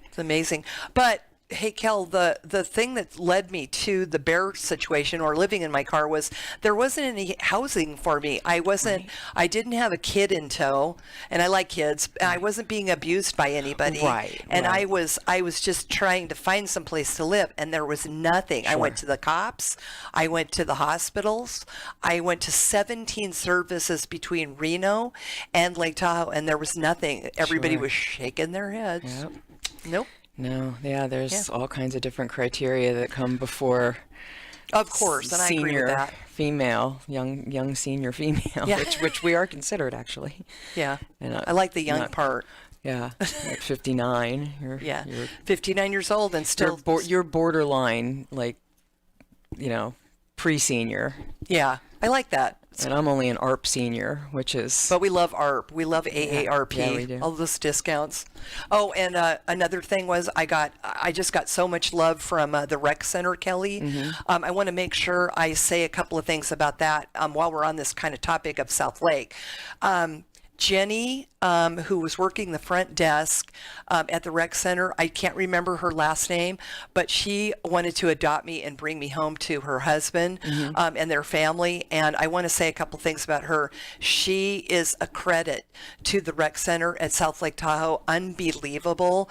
It's amazing. But hey, Kel, the thing that led me to the bear situation or living in my car was there wasn't any housing for me. I didn't have a kid in tow, and I like kids. I wasn't being abused by anybody. Right. And I was just trying to find some place to live, and there was nothing. Sure. I went to the cops. I went to the hospitals. I went to 17 services between Reno and Lake Tahoe, and there was nothing. Everybody was shaking their heads. Yep. Nope. No, there's all kinds of different criteria that come before. Of course, and I agree with that. Female, young senior female, which we are considered actually. Yeah, and I like the young part. Yeah, at 59. You're 59 years old and still. You're borderline, like, pre-senior. Yeah, I like that. And I'm only an ARP senior, which is... But we love ARP. We love AARP. Yeah, we do. All those discounts. Oh, and another thing was I just got so much love from the rec center, Kelly. Mm-hmm. I want to make sure I say a couple of things about that while we're on this kind of topic of South Lake. Jenny, who was working the front desk at the rec center, I can't remember her last name, but she wanted to adopt me and bring me home to her husband and their family. And I want to say a couple things about her. She is a credit to the rec center at South Lake Tahoe. Unbelievable.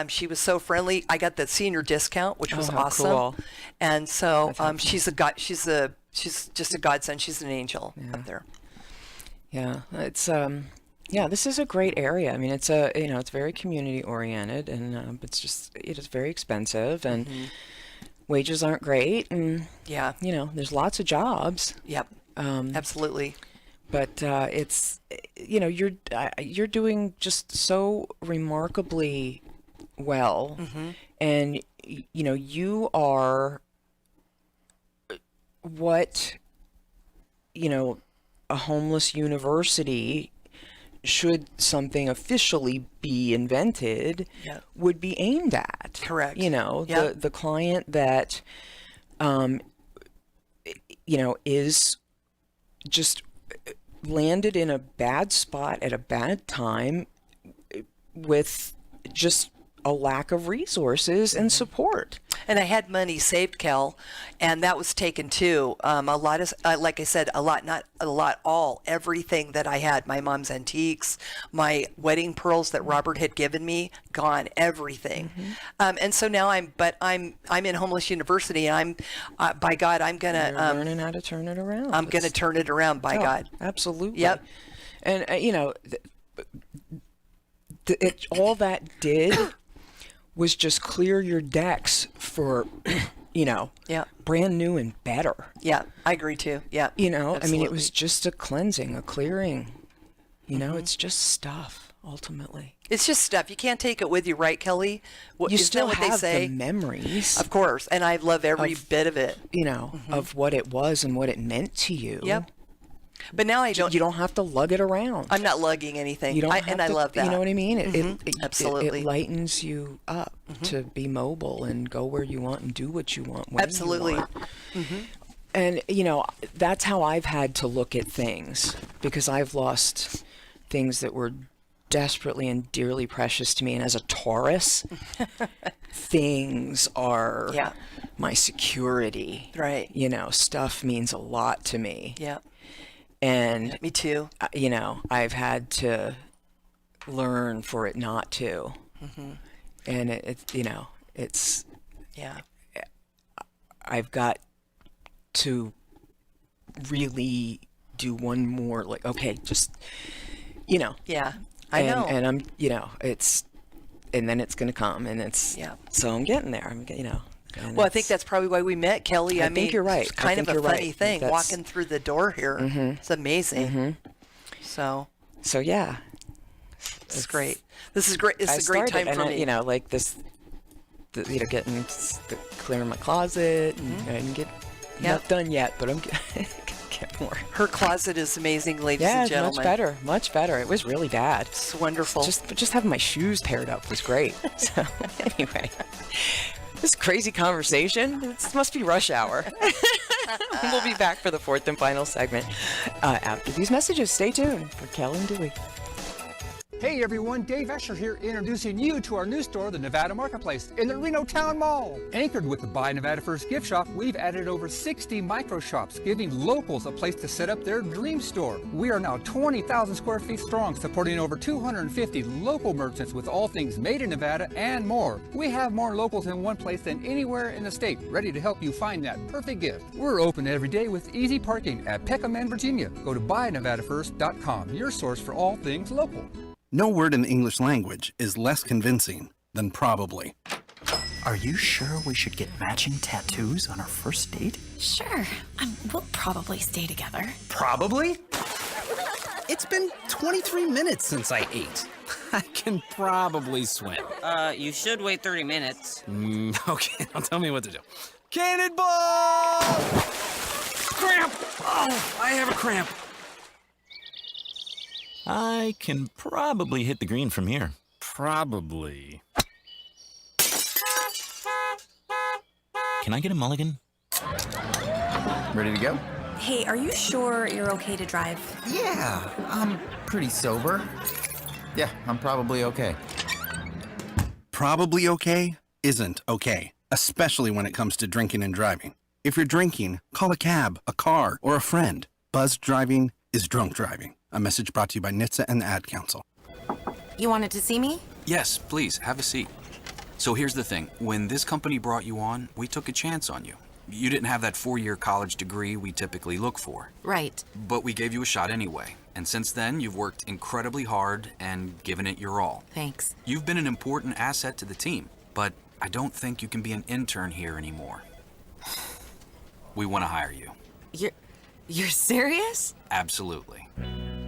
She was so friendly. I got the senior discount, which was awesome. Cool. And so she's just a godsend. She's an angel up there. Yeah, it's this is a great area. I mean, it's it's very community oriented, and it is very expensive, and wages aren't great, and there's lots of jobs. Yep, absolutely. But it's you're doing just so remarkably well, and you are what a homeless university, should something officially be invented, would be aimed at. Correct. The client that, is just landed in a bad spot at a bad time with just a lack of resources and support. And I had money saved, Kel, and that was taken too. A lot of, like I said, everything that I had, my mom's antiques, my wedding pearls that Robert had given me, gone, everything. And so now I'm in homeless university, and by God, I'm gonna You're learning how to turn it around. I'm gonna turn it around, by God. Absolutely. Yep. And all that did was just clear your decks for, brand new and better. Yeah, I agree too. Yeah. I mean, it was just a cleansing, a clearing. It's just stuff, ultimately. It's just stuff. You can't take it with you, right, Kelly? You still what have they say? the memories. Of course, and I love every bit of it. Of what it was and what it meant to you. Yep. But now I don't. You don't have to lug it around. I'm not lugging anything. You don't I love that. You know what I mean? Absolutely. It lightens you up to be mobile and go where you want and do what you want. When Absolutely. You want. And that's how I've had to look at things, because I've lost things that were desperately and dearly precious to me. And as a Taurus, things are my security. Right. Stuff means a lot to me. Yeah. And me too. I've had to learn for it not to. And it's I've got to really do one more, Yeah, I know. And I'm, and then it's going to come, and so I'm getting there. Well, I think that's probably why we met, Kelly. I think you're right. It's kind of a funny thing, walking through the door here. It's amazing. So yeah. It's great. This is great. It's a great time for me. Getting clearing my closet and get not done yet, but I'm get more. Her closet is amazing, ladies and gentlemen. Much better. It was really bad. It's wonderful. Just having my shoes paired up was great. So anyway. This crazy conversation. This must be rush hour. We'll be back for the fourth and final segment after these messages. Stay tuned for Kel and Dewey. Hey everyone, Dave Escher here, introducing you to our new store, the Nevada Marketplace, in the Reno Town Mall. Anchored with the Buy Nevada First gift shop, we've added over 60 micro shops, giving locals a place to set up their dream store. We are now 20,000 square feet strong, supporting over 250 local merchants with all things made in Nevada and more. We have more locals in one place than anywhere in the state, ready to help you find that perfect gift. We're open every day with easy parking at Peckham and Virginia. Go to buynevadafirst.com, your source for all things local. No word in the English language is less convincing than probably. Are you sure we should get matching tattoos on our first date? Sure. We'll probably stay together. Probably? It's been 23 minutes since I ate. I can probably swim. You should wait 30 minutes. Okay, now tell me what to do. Cannonball! Cramp! Oh, I have a cramp. I can probably hit the green from here. Probably. Can I get a mulligan? Ready to go? Hey, are you sure you're okay to drive? Yeah, I'm pretty sober. Yeah, I'm probably okay. Probably okay isn't okay, especially when it comes to drinking and driving. If you're drinking, call a cab, a car, or a friend. Buzzed driving is drunk driving. A message brought to you by NHTSA and the Ad Council. You wanted to see me? Yes, please, have a seat. So here's the thing. When this company brought you on, we took a chance on you. You didn't have that 4-year college degree we typically look for. Right. But we gave you a shot anyway. And since then, you've worked incredibly hard and given it your all. Thanks. You've been an important asset to the team, but I don't think you can be an intern here anymore. We want to hire you. You're serious? Absolutely.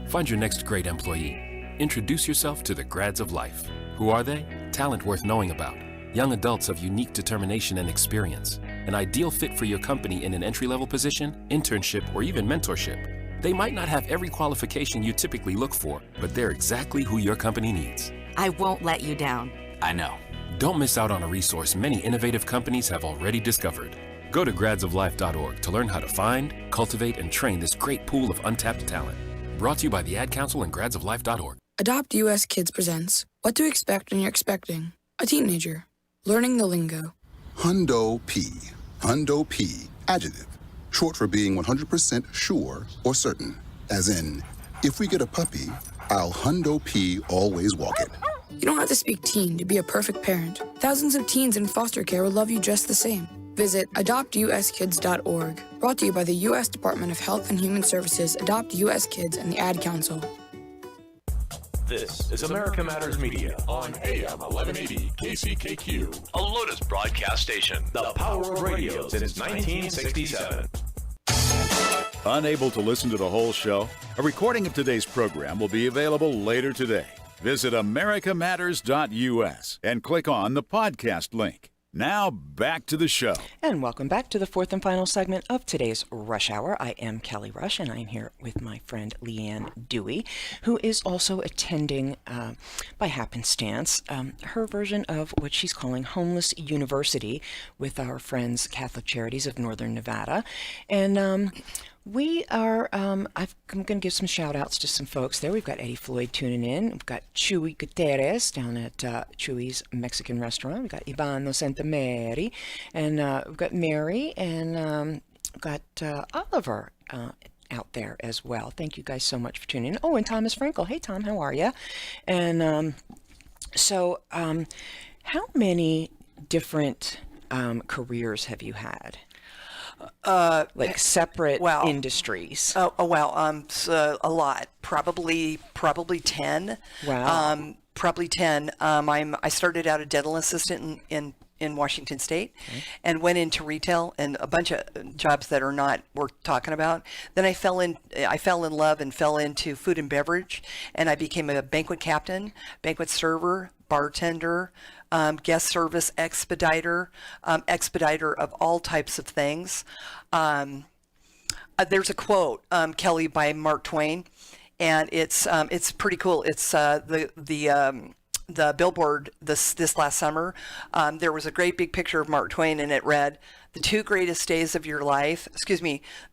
Find your next great employee. Introduce yourself to the grads of life. Who are they? Talent worth knowing about. Young adults of unique determination and experience. an ideal fit for your company in an entry-level position, internship, or even mentorship. They might not have every qualification you typically look for, but they're exactly who your company needs. I won't let you down. I know. Don't miss out on a resource many innovative companies have already discovered. Go to gradsoflife.org to learn how to find, cultivate, and train this great pool of untapped talent. Brought to you by the Ad Council and gradsoflife.org. Adopt US Kids presents What to Expect When You're Expecting a Teenager. Learning the lingo. Hundo P. Hundo P. Adjective. Short for being 100% sure or certain. As in, if we get a puppy, I'll Hundo P always walk it. You don't have to speak teen to be a perfect parent. Thousands of teens in foster care will love you just the same. Visit adoptuskids.org. Brought to you by the U.S. Department of Health and Human Services, Adopt U.S. Kids, and the Ad Council. This is America Matters Media on AM 1180 KCKQ, a Lotus broadcast station. The power of radio since 1967. Unable to listen to the whole show? A recording of today's program will be available later today. Visit americamatters.us and click on the podcast link. Now, back to the show. And welcome back to the fourth and final segment of today's Rush Hour. I am Kelly Rush, and I'm here with my friend Leanne Dewey, who is also attending, by happenstance, her version of what she's calling Homeless University with our friends Catholic Charities of Northern Nevada. And we are, I'm going to give some shout outs to some folks there. We've got Eddie Floyd tuning in. We've got Chuy Gutierrez down at Chuy's Mexican restaurant. We've got Ivano Santameri, and we've got Mary, and we've got Oliver out there as well. Thank you guys so much for tuning in. Oh, and Thomas Frankel. Hey, Tom, how are you? And how many different careers have you had? Like separate industries. So a lot. Probably 10. Wow. Probably 10. I started out a dental assistant in Washington State, and went into retail and a bunch of jobs that are not worth talking about. Then I fell in love and fell into food and beverage, and I became a banquet captain, banquet server, bartender, guest service expediter, expediter of all types of things. There's a quote, Kelly, by Mark Twain, and it's pretty cool. It's the billboard this last summer. There was a great big picture of Mark Twain, and it read, the two greatest days of your life,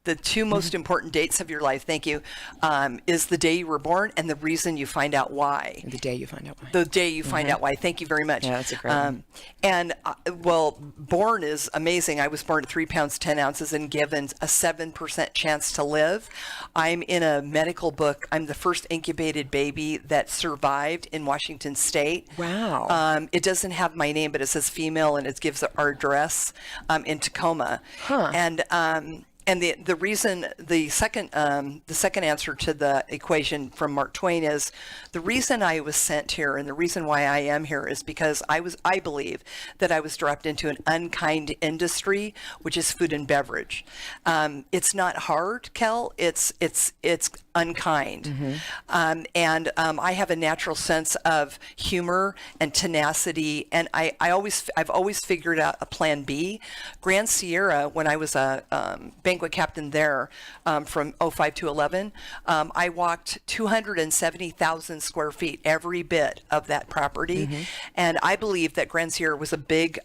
the two most important dates of your life, thank you, is the day you were born and the reason you find out why. The day you find out why. The day you find out why. Thank you very much. Yeah, that's a great one. And, born is amazing. I was born at 3 pounds, 10 ounces and given a 7% chance to live. I'm in a medical book. I'm the first incubated baby that survived in Washington State. Wow. It doesn't have my name, but it says female, and it gives our address in Tacoma. And the reason, the second answer to the equation from Mark Twain is, the reason I was sent here and the reason why I am here is because I believe that I was dropped into an unkind industry, which is food and beverage. It's not hard, Kel. It's unkind. I have a natural sense of humor and tenacity, and I've always figured out a plan B. Grand Sierra, when I was a banquet captain there, from 05 to 11, I walked 270,000 square feet, every bit of that property, and I believe that Grand Sierra was a big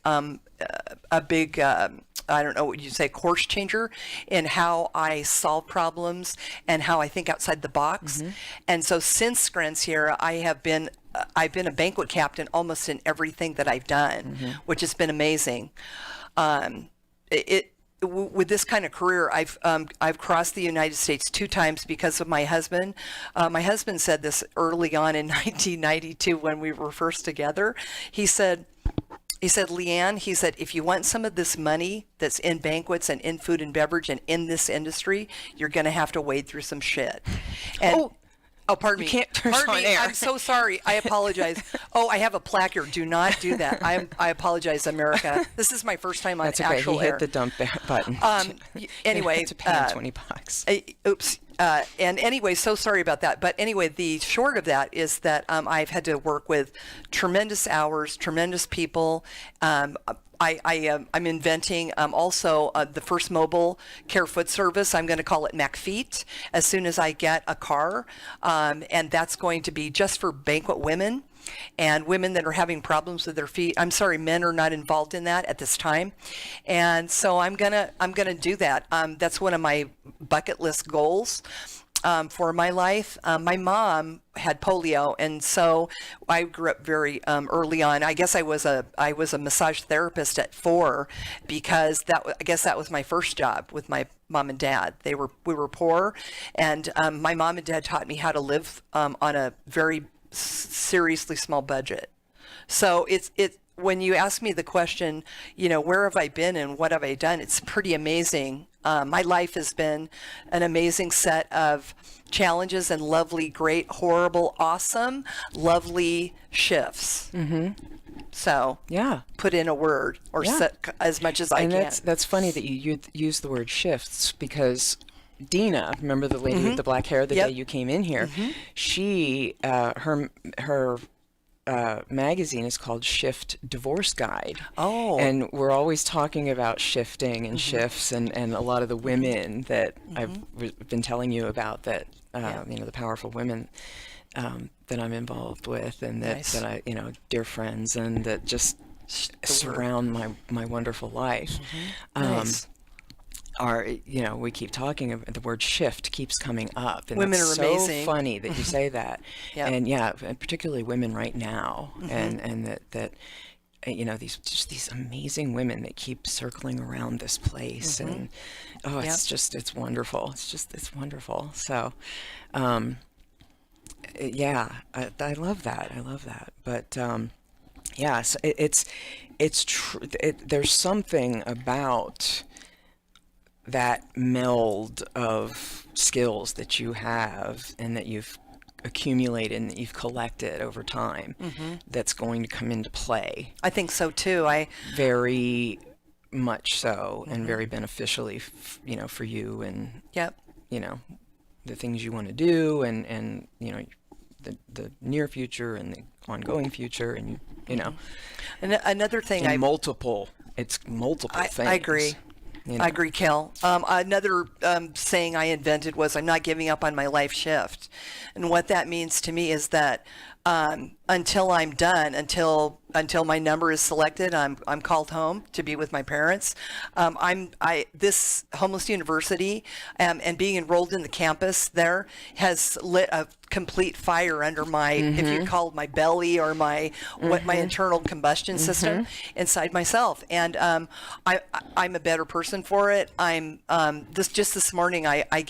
I don't know what you'd say, course changer in how I solve problems and how I think outside the box. And so since Grand Sierra, I've been a banquet captain almost in everything that I've done, which has been amazing. With this kind of career, I've crossed the United States 2 times because of my husband. My husband said this early on in 1992 when we were first together. He said, Leanne, he said, if you want some of this money that's in banquets and in food and beverage and in this industry, you're going to have to wade through some shit. And, pardon me. You can't turn Pardon on me. air. I'm so sorry. I apologize. I have a plaque here. Do not do that. I apologize, America. This is my first time on That's okay. actual He air. hit the dump button. Anyway, to pay $20. Oops. And anyway, so sorry about that. But anyway, the short of that is that I've had to work with tremendous hours, tremendous people. I'm inventing also the first mobile care foot service. I'm going to call it MacFeet as soon as I get a car. And that's going to be just for banquet women and women that are having problems with their feet. I'm sorry, men are not involved in that at this time. And so I'm gonna do that. That's one of my bucket list goals. For my life. My mom had polio, and so I grew up very early on. I guess I was a massage therapist at 4 because I guess that was my first job with my mom and dad. We were poor, and my mom and dad taught me how to live on a very seriously small budget. So it's when you ask me the question, where have I been and what have I done? It's pretty amazing. My life has been an amazing set of challenges and lovely, great, horrible, awesome, lovely shifts. Mm-hmm. So yeah, put in a word or set as much as I can. And that's funny that you use the word shifts because Dina, remember the lady with the black hair the day you came in here? She, her magazine is called Shift Divorce Guide. Oh. And we're always talking about shifting and shifts and a lot of the women that I've been telling you about that, the powerful women that I'm involved with and that I, dear friends and that just surround my wonderful life. Nice. We keep talking about the word shift keeps coming up, and women it's are so amazing. funny that you say that. And particularly women right now, and that these amazing women that keep circling around this place, and it's wonderful. It's wonderful. So, I love that. But so it's true. There's something about that meld of skills that you have and that you've accumulated and that you've collected over time that's going to come into play. I think so too. Very much so, and very beneficially, for you and the things you want to do and the near future and the ongoing future and And another thing, it's multiple things. I agree. I agree, Kel. Another saying I invented was, I'm not giving up on my life shift. And what that means to me is that until I'm done, until my number is selected, I'm called home to be with my parents. This Homeless University and being enrolled in the campus there has lit a complete fire under my, if you call it my belly or my internal combustion system inside myself. And I'm a better person for it. This morning I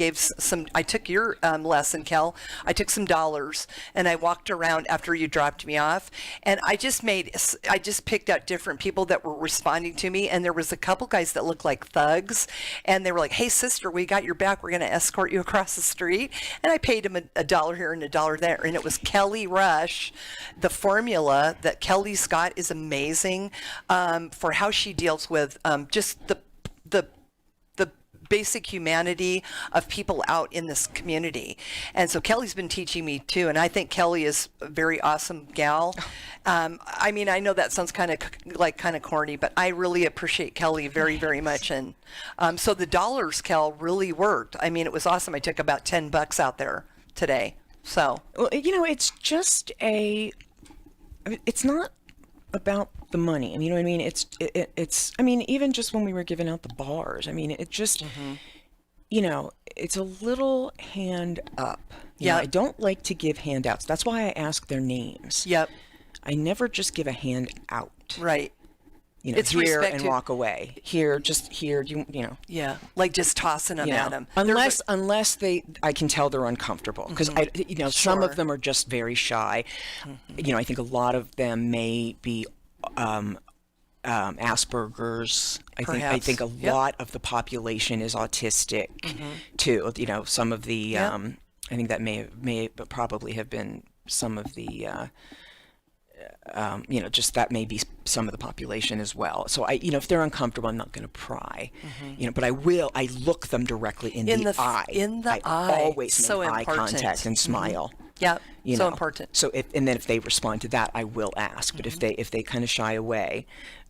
took your lesson, Kel. I took some dollars and I walked around after you dropped me off, and I just picked out different people that were responding to me, and there was a couple guys that looked like thugs, and they were like, "Hey sister, we got your back, we're going to escort you across the street." And I paid him a dollar here and a dollar there, and it was Kelly Rush. The formula that Kelly's got is amazing for how she deals with just the basic humanity of people out in this community. And so Kelly's been teaching me too, and I think Kelly is a very awesome gal. I know that sounds kind of corny, but I really appreciate Kelly very, very much. And so the dollars, Kel, really worked. I mean, it was awesome. I took about $10 out there today. So, well, it's just it's not about the money. You know what I mean? It's even just when we were giving out the bars, it just, it's a little hand up. I don't like to give handouts. That's why I ask their names. Yep. I never just give a hand out. Right. It's here and walk away. Here, Yeah, like just tossing them at them. Unless I can tell they're uncomfortable, because some of them are just very shy. I think a lot of them may be Asperger's. I think a lot of the population is autistic too. Some of the I think that may probably have been some of the just that may be some of the population as well. So if they're uncomfortable, I'm not going to pry, but I look them directly in the eye. In the I eye. always So make eye important. contact and smile. Yeah, You so know. important. So and then if they respond to that, I will ask. But if they kind of shy away,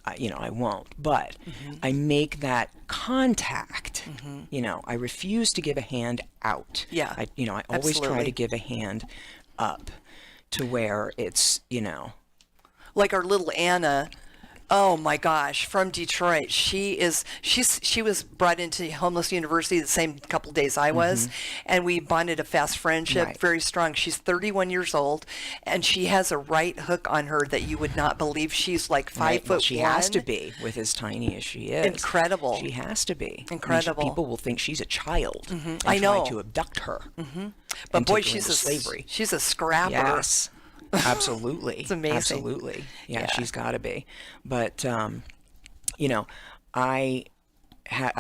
I won't. But I make that contact. I refuse to give a hand out. Yeah, I always try absolutely. to give a hand up, to where it's Like our little Anna, oh my gosh, from Detroit. She was brought into Homeless University the same couple days I was, and we bonded a fast friendship, Right. very strong. She's 31 years old, and she has a right hook on her that you would not believe. She's like 5'1". Well, she has to be, with as tiny as she is. Incredible. She has to be. Incredible. People will think she's a child. And I know. try to abduct her. But and boy, take her she's into a slavery. She's a scrapper. Yes. Absolutely. It's amazing. Absolutely. Yeah, Yeah. she's got to be. But I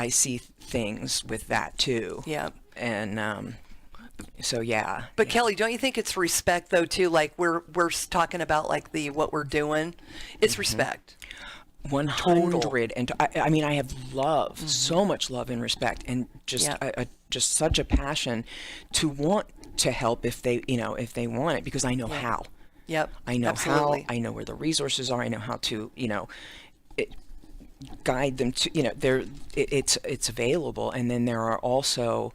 see things with that too. Yeah. And so yeah. But Kelly, don't you think it's respect though too? Like we're talking about like what we're doing. It's respect. 100. And I mean, I have love, so much love and respect, and just just such a passion to want to help if they want it, because I know how. Yep. I know absolutely. how. I know where the resources are. I know how to guide them to it's available. And then there are also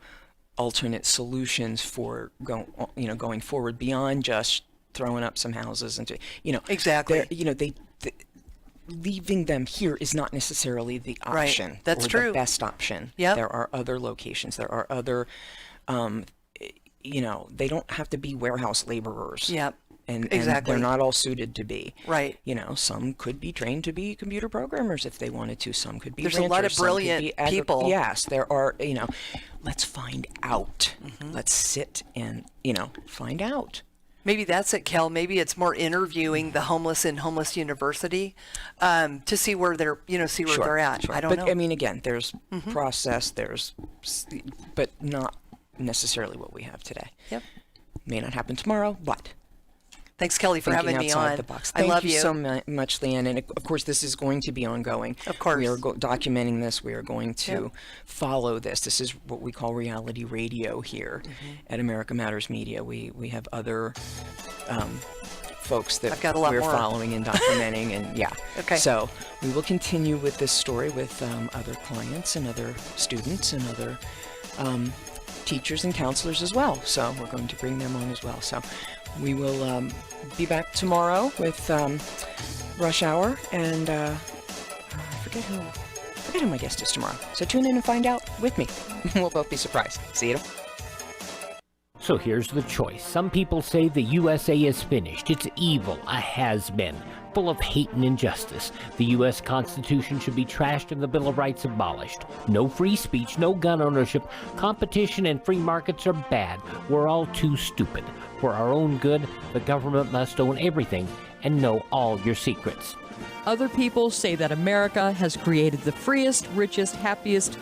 alternate solutions for going forward beyond just throwing up some houses and exactly. Leaving them here is not necessarily the option. Right. That's or true. The best option. Yep. There are other locations. There are other, they don't have to be warehouse laborers. Yep. And exactly. they're not all suited to be. Right. Some could be trained to be computer programmers if they wanted to. Some could be There's ranchers, a lot of some could brilliant be people. Yes, there are, let's find out. Let's sit and, find out. Maybe that's it, Kel. Maybe it's more interviewing the homeless in Homeless University to see where they're, see where they're at. Sure. I don't know. But I mean, again, there's process, but not necessarily what we have today. Yep. May not happen tomorrow, but. Thanks, Kelly, for Thinking having me outside on. The box. I love Thank you so much, Leanne. And of course, this is going to be ongoing. Of course. We are documenting this. We are going to follow this. This is what we call reality radio here at America Matters Media. We have other folks that I've got a lot we're more. following and documenting. And yeah. Okay. So we will continue with this story with other clients and other students and other teachers and counselors as well. So we're going to bring them on as well. So we will be back tomorrow with Rush Hour, and I forget who my guest is tomorrow. So tune in and find out with me. We'll both be surprised. See you. So here's the choice. Some people say the USA is finished. It's evil, a has-been, full of hate and injustice. The U.S. Constitution should be trashed and the Bill of Rights abolished. No free speech, no gun ownership. Competition and free markets are bad. We're all too stupid. For our own good, the government must own everything and know all your secrets. Other people say that America has created the freest, richest, happiest,